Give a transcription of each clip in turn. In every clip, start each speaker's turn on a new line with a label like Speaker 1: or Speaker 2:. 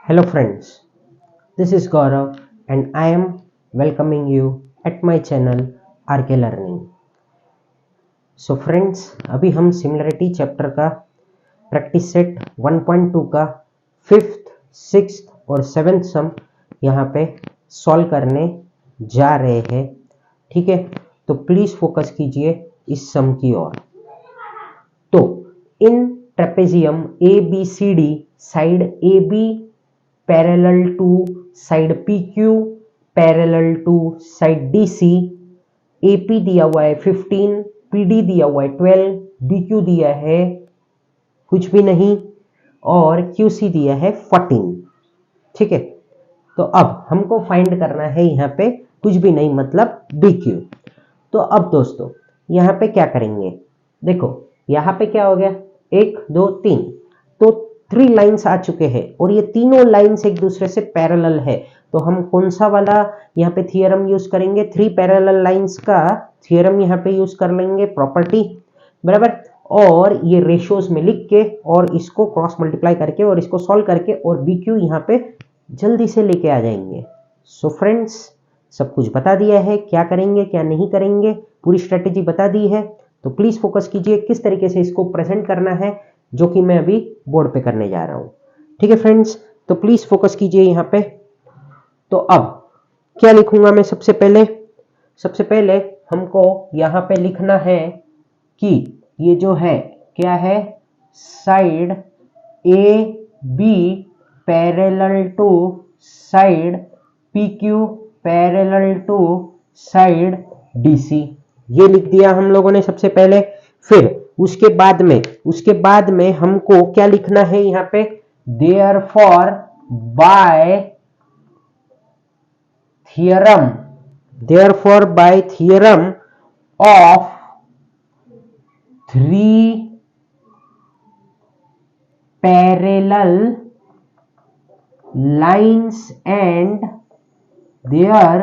Speaker 1: Hello friends, this is Gaurav and I am welcoming you at my channel RK Learning. So friends, अभी हम similarity chapter का practice set 1.2 का 5th, 6th और 7th सम यहाँ पे solve करने जा रहे हैं। ठीक है, तो प्लीज फोकस कीजिए इस सम की ओर। तो इन trapezium ABCD side AB parallel to side PQ parallel to side DC, AP दिया हुआ है 15, PD दिया हुआ है 12, DQ दिया है कुछ भी नहीं और QC दिया है 14। ठीक है, तो अब हमको फाइंड करना है यहाँ पे कुछ भी नहीं मतलब BQ। तो अब दोस्तों यहाँ पे क्या करेंगे, देखो यहाँ पे क्या हो गया 1 2 3, तो 3 लाइंस आ चुके हैं और ये तीनों लाइंस एक दूसरे से पैरेलल है। तो हम कौन सा वाला यहाँ पे थियरम यूज करेंगे, 3 पैरेलल लाइंस का थियरम यहाँ पे यूज कर लेंगे, प्रॉपर्टी बराबर। और ये रेशियोज में लिख के और इसको क्रॉस मल्टीप्लाई करके और इसको सॉल्व करके और BQ यहाँ पे जल्दी से लेके आ जाएंगे। सो फ्रेंड्स, सब कुछ बता दिया है, क्या करेंगे क्या नहीं करेंगे, पूरी स्ट्रेटेजी बता दी है। तो प्लीज फोकस कीजिए किस तरीके से इसको प्रेजेंट करना है, जो कि मैं अभी बोर्ड पे करने जा रहा हूं। ठीक है फ्रेंड्स, तो प्लीज फोकस कीजिए यहाँ पे। तो अब क्या लिखूंगा मैं, सबसे पहले हमको यहाँ पे लिखना है कि ये जो है क्या है, side AB parallel to side PQ parallel to side DC, ये लिख दिया हम लोगों ने सबसे पहले। फिर उसके बाद में हमको क्या लिखना है यहाँ पे, therefore by theorem of 3 parallel lines and their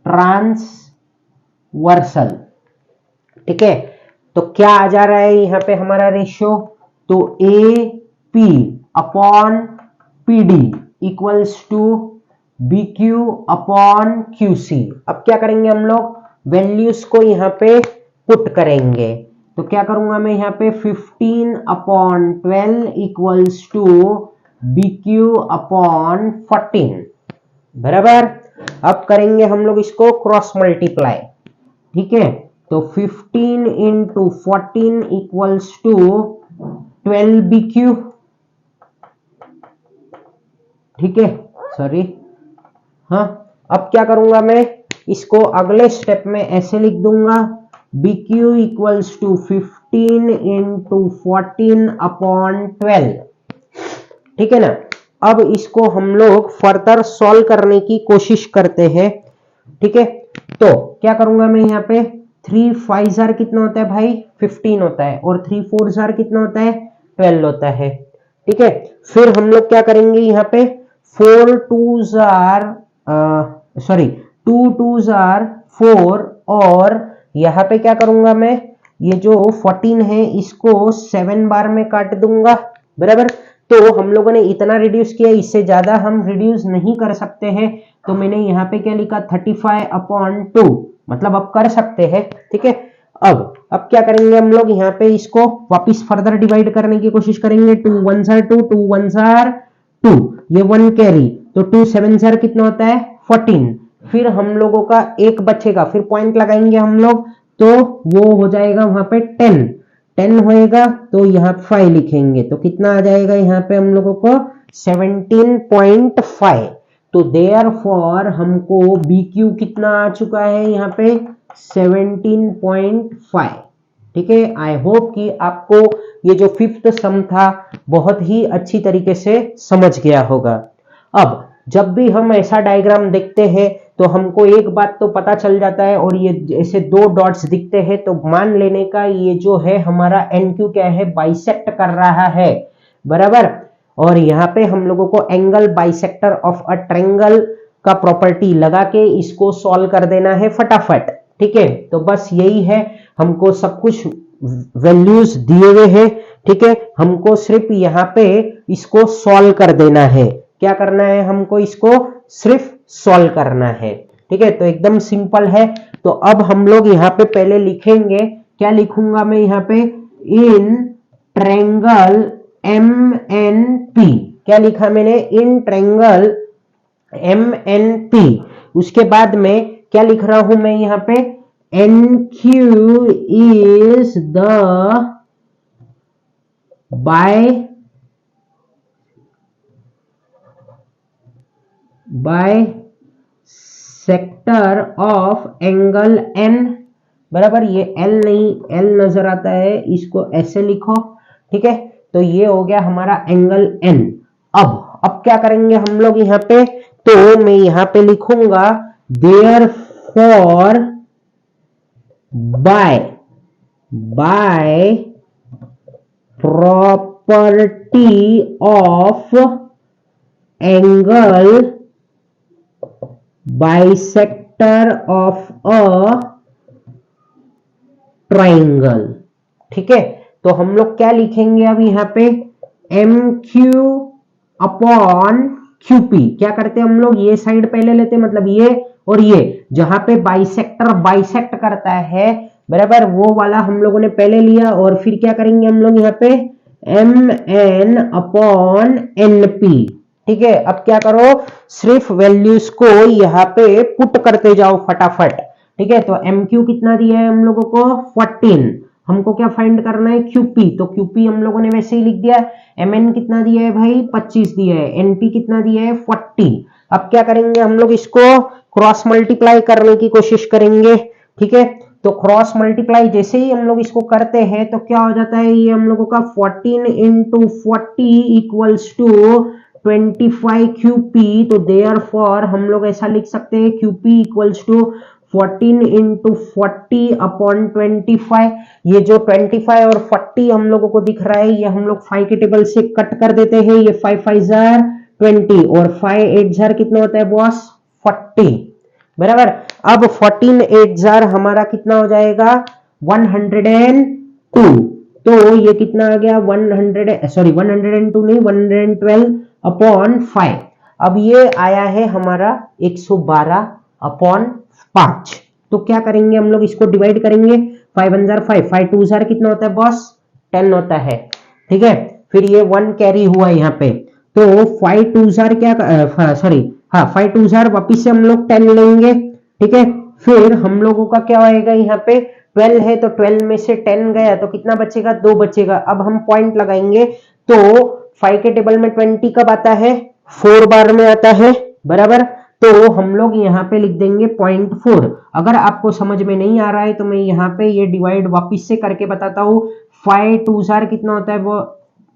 Speaker 1: transversal. ठीक है, तो क्या आ जा रहा है यहाँ पे हमारा रेशियो, तो AP upon PD equals to BQ upon QC। अब क्या करेंगे हम लोग, वैल्यूज को यहाँ पे पुट करेंगे। तो क्या करूंगा मैं यहाँ पे 15 upon 12 equals to BQ upon 14 बराबर। अब करेंगे हम लोग इसको क्रॉस मल्टीप्लाई। ठीक है, तो 15 इंटू 14 इक्वल्स टू 12 BQ। ठीक है, सॉरी, हाँ। अब क्या करूंगा मैं, इसको अगले स्टेप में ऐसे लिख दूंगा, BQ equals to 15 into 14 upon 12। ठीक है ना। अब इसको हम लोग फर्दर सॉल्व करने की कोशिश करते हैं। ठीक है, तो क्या करूंगा मैं यहाँ पे, 3 5 कितना होता है भाई, 15 होता है, और 3 4 कितना होता है, 12 होता है। ठीक है, फिर हम लोग क्या करेंगे यहाँ पे, 2 2 4 और यहाँ पे क्या करूंगा मैं, ये जो 14 है इसको 7 बार में काट दूंगा बराबर। तो हम लोगों ने इतना रिड्यूस किया, इससे ज्यादा हम रिड्यूस नहीं कर सकते हैं। तो मैंने यहाँ पे क्या लिखा, 35 अपॉन 2, मतलब अब कर सकते हैं। ठीक है, अब क्या करेंगे हम लोग, यहाँ पे इसको वापिस फर्दर डिवाइड करने की कोशिश करेंगे। 2 1 2 2 1 2, ये 1 कैरी, तो 2 7 कितना होता है, 14। फिर हम लोगों का एक बचेगा, फिर पॉइंट लगाएंगे हम लोग, तो वो हो जाएगा वहां पे 10 होएगा, तो यहाँ 5 लिखेंगे, तो कितना आ जाएगा यहाँ पे हम लोगों को 17.5। तो देयरफॉर हमको BQ कितना आ चुका है यहाँ पे 17.5। ठीक है, आई होप कि आपको ये जो 5th सम था बहुत ही अच्छी तरीके से समझ गया होगा। अब जब भी हम ऐसा डायग्राम देखते हैं तो हमको एक बात तो पता चल जाता है, और ये ऐसे 2 डॉट्स दिखते हैं तो मान लेने का ये जो है हमारा NQ क्या है, बाइसेक्ट कर रहा है बराबर। और यहाँ पे हम लोगों को angle bisector of a triangle का प्रॉपर्टी लगा के इसको सॉल्व कर देना है फटाफट। ठीक है, तो बस यही है, हमको सब कुछ वैल्यूज दिए हुए हैं, ठीक है, हमको सिर्फ यहाँ पे इसको सॉल्व कर देना है। क्या करना है, हमको इसको सिर्फ सॉल्व करना है। ठीक है, तो एकदम सिंपल है। तो अब हम लोग यहाँ पे पहले लिखेंगे, क्या लिखूंगा मैं यहाँ पे, इन ट्रायंगल MNP। क्या लिखा मैंने, इन ट्रायंगल MNP। उसके बाद में क्या लिख रहा हूं मैं यहाँ पे, NQ is the by sector of angle N। बराबर, ये L नहीं, L नजर आता है, इसको ऐसे लिखो। ठीक है, तो ये हो गया हमारा एंगल N। अब क्या करेंगे हम लोग यहाँ पे, तो मैं यहाँ पे लिखूंगा therefore by property of angle bisector of a triangle. ठीक है, तो हम लोग क्या लिखेंगे अब यहाँ पे, MQ अपॉन QP। क्या करते हैं हम लोग, ये साइड पहले लेते हैं, मतलब ये और ये, जहां पे बाइसेक्टर बाइसेक्ट करता है, बराबर, वो वाला हम लोगों ने पहले लिया। और फिर क्या करेंगे हम लोग यहाँ पे, MN अपॉन NP। ठीक है, अब क्या करो, सिर्फ वैल्यूज को यहाँ पे पुट करते जाओ फटाफट। ठीक है, तो MQ कितना दिया है हम लोगों को, 14। हमको क्या फाइंड करना है, QP। तो QP हम लोगों ने वैसे ही लिख दिया। MN कितना दिया है भाई, 25 दिया है। NP कितना दिया है, 40। अब क्या करेंगे हम लोग, इसको क्रॉस मल्टीप्लाई करने की कोशिश करेंगे। ठीक है, तो क्रॉस मल्टीप्लाई जैसे ही हम लोग इसको करते हैं तो क्या हो जाता है, ये हम लोगों का 14 इंटू 40 इक्वल्स टू 25 QP। तो देयरफॉर हम लोग ऐसा लिख सकते हैं, QP equals to 14 into 40 upon 25। ये जो 25 और 40 हम लोगों को दिख रहा है, ये हम लोग 5 के टेबल से कट कर देते हैं। ये 5 5 जार 20 और 5 8 जार कितना होता है बॉस, 40। बराबर, अब 14 8 जार हमारा कितना हो जाएगा, 102। तो ये कितना आ गया, 102 नहीं, 112 अपॉन 5। अब ये आया है हमारा 112 अपॉन 5। तो क्या करेंगे हम लोग, इसको डिवाइड करेंगे। 5 1 जार 5, 5 2 जार कितना होता है बॉस, 10 होता है। ठीक है, फिर ये 1 कैरी हुआ यहाँ पे, तो 5 2 जार क्या, सॉरी, हाँ 5 2 जार वापिस से हम लोग 10 लेंगे। ठीक है, फिर हम लोगों का क्या आएगा, यहाँ पे 12 है, तो 12 में से 10 गया तो कितना बचेगा, 2 बचेगा। अब हम पॉइंट लगाएंगे, तो 5 के टेबल में 20 कब आता है, 4 बार में आता है। बराबर, तो हम लोग यहाँ पे लिख देंगे 0.4। अगर आपको समझ में नहीं आ रहा है तो मैं यहाँ पे ये डिवाइड वापिस से करके बताता हूँ। 5 2 जार कितना होता है वो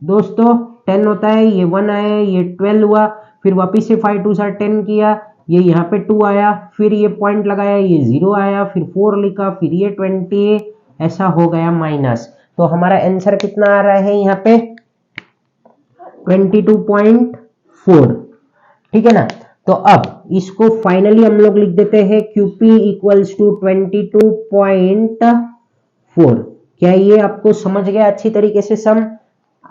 Speaker 1: दोस्तों, 10 होता है। ये 1 आया, ये 12 हुआ, फिर वापिस से 5 2 जार 10 किया, ये यहाँ पे 2 आया, फिर ये पॉइंट लगाया, ये 0 आया, फिर 4 लिखा, फिर ये 20, ऐसा हो गया माइनस। तो हमारा आंसर कितना आ रहा है यहाँ पे, 22.4। ठीक है ना, तो अब इसको फाइनली हम लोग लिख देते हैं, QP इक्वल्स टू 22.4। क्या ये आपको समझ गया अच्छी तरीके से सम?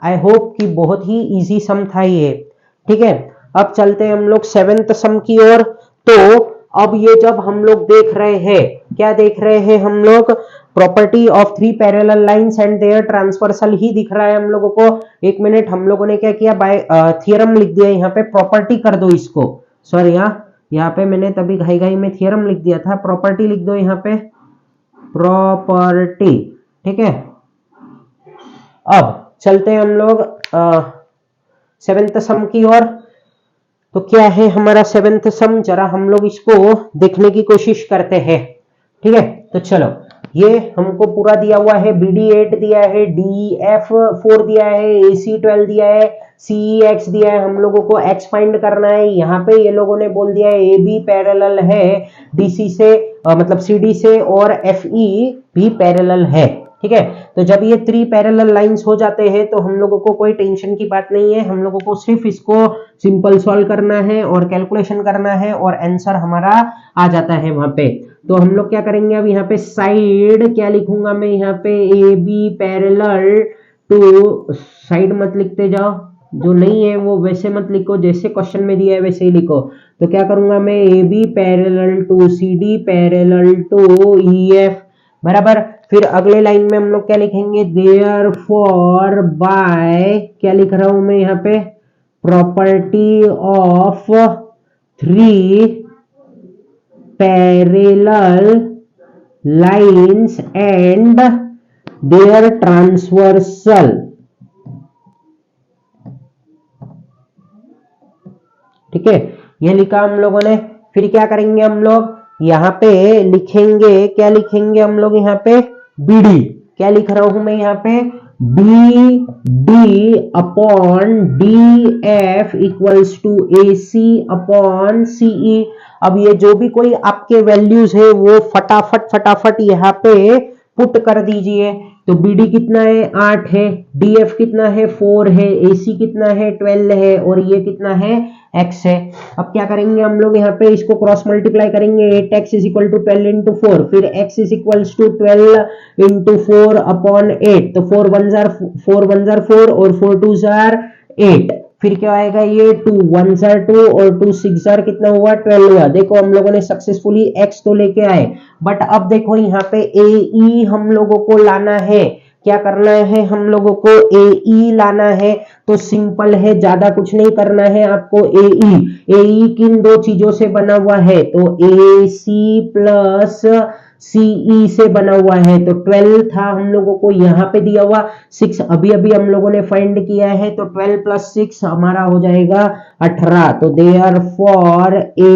Speaker 1: आई होप कि बहुत ही इजी सम था ये। ठीक है, अब चलते हैं हम लोग 7th सम की ओर। तो अब ये जब हम लोग देख रहे हैं, क्या देख रहे हैं हम लोग, property of 3 parallel lines and their transversal ही दिख रहा है हम लोगों को। एक मिनट, हम लोगों ने क्या किया, बाय थियरम लिख दिया यहाँ पे, प्रॉपर्टी कर दो इसको। सॉरी, यहाँ पे मैंने तभी घाई घाई में थियरम लिख दिया था, प्रॉपर्टी लिख दो यहाँ पे, प्रॉपर्टी। ठीक है, अब चलते हैं हम लोग 7th सम की ओर। तो क्या है हमारा 7th सम, जरा हम लोग इसको देखने की कोशिश करते हैं। ठीक है, तो चलो, ये हमको पूरा दिया हुआ है, BD 8 दिया है, DEF 4 दिया है, AC 12 दिया है, CEX दिया है, हम लोगों को X फाइंड करना है। यहाँ पे ये लोगों ने बोल दिया है AB पैरेलल है DC से, मतलब CD से, और FE भी पैरेलल है। ठीक है, तो जब ये 3 पैरेलल लाइंस हो जाते हैं तो हम लोगों को कोई टेंशन की बात नहीं है, हम लोगों को सिर्फ इसको सिंपल सॉल्व करना है और कैलकुलेशन करना है और आंसर हमारा आ जाता है वहां पे। तो हम लोग क्या करेंगे, अब यहाँ पे साइड क्या लिखूंगा मैं, यहाँ पे AB पैरेलल टू साइड मत लिखते जाओ, जो नहीं है वो वैसे मत लिखो, जैसे क्वेश्चन में दिया है वैसे ही लिखो। तो क्या करूंगा मैं, A B parallel to C D parallel to E F, बराबर। फिर अगले लाइन में हम लोग क्या लिखेंगे, देयरफॉर बाय, क्या लिख रहा हूं मैं यहाँ पे, property of three parallel lines and their transversal, ठीक है, ये लिखा हम लोगों ने। फिर क्या करेंगे हम लोग, यहाँ पे लिखेंगे, क्या लिखेंगे हम लोग यहाँ पे, बी डी, क्या लिख रहा हूं मैं यहाँ पे, B D upon D F equals to A C upon CE. अब ये जो भी कोई आपके वैल्यूज है वो फटाफट फटाफट यहाँ पे पुट कर दीजिए। तो बीडी कितना है 8 है, डीएफ कितना है 4 है, एसी कितना है 12 है, और ये कितना है x है। अब क्या करेंगे हम लोग यहाँ पे, इसको क्रॉस मल्टीप्लाई करेंगे, 8x is equal to 12 into 4, फिर x is equals to 12 into 4 upon 8। तो 4 1 जार 4 और 4 2 जार 8। फिर क्या आएगा, ये 2 1 जार 2 और 2 6 जार कितना हुआ 12 हुआ। देखो हम लोगों ने सक्सेसफुली x तो लेके आए, बट अब देखो यहाँ पे ए ई हम लोगों को लाना है। क्या करना है, हम लोगों को ए ई लाना है। तो सिंपल है, ज्यादा कुछ नहीं करना है आपको। ए ई किन दो चीजों से बना हुआ है, तो ए सी प्लस सीई से बना हुआ है। तो 12 था हम लोगों को यहाँ पे दिया हुआ, 6 अभी अभी हम लोगों ने फाइंड किया है। तो 12 प्लस 6 हमारा हो जाएगा 18। तो देयरफॉर ए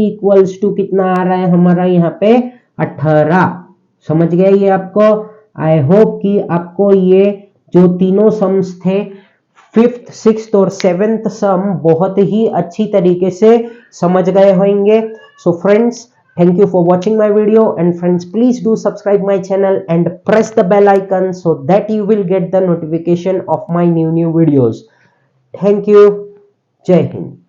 Speaker 1: इक्वल्स टू कितना आ रहा है हमारा यहाँ पे 18। समझ गए ये आपको। आई होप कि आपको ये जो तीनों सम्स थे, 5th 6th और 7th सम, बहुत ही अच्छी तरीके से समझ गए होंगे। So friends, thank you for watching my video, and friends please do subscribe my channel and press the bell icon so that you will get the notification of my new videos. Thank you. Jai Hind.